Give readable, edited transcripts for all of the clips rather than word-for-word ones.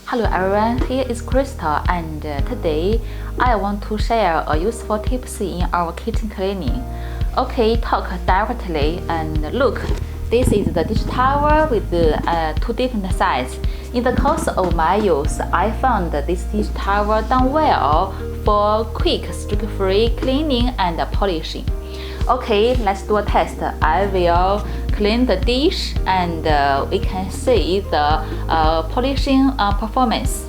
Hello everyone, here is Crystal, and today I want to share a useful tips in our kitchen cleaning. Okay, talk directly and look. This is the dish towel with two different sizes. In the course of my use, I found this dish towel done well for quick, streak-free cleaning and polishing. Okay, let's do a test. I will clean the dish and we can see the polishing performance.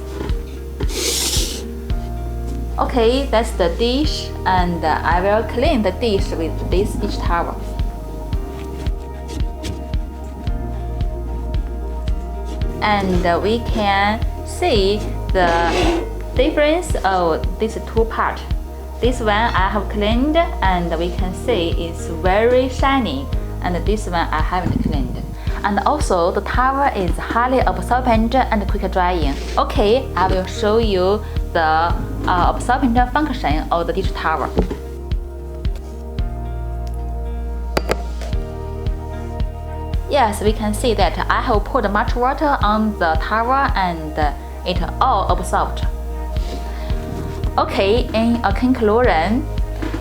Okay, that's the dish, and I will clean the dish with this dish towel. And we can see the difference of these two parts. This one I have cleaned and we can see it's very shiny, and this one I haven't cleaned. And also the towel is highly absorbent and quick drying. Okay, I will show you the absorbent function of the dish towel. Yes, we can see that I have poured much water on the towel and it all absorbed. Okay, in a conclusion,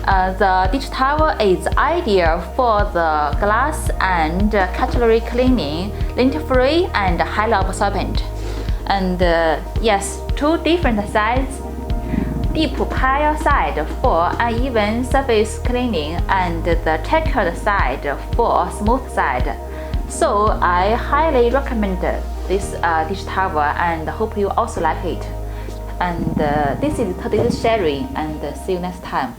the dish towel is ideal for the glass and cutlery cleaning, lint-free and highly absorbent. And yes, two different sizes: deep pile side for uneven surface cleaning and the checkered side for smooth side. So I highly recommend this dish towel and hope you also like it. And this is today's sharing, and see you next time.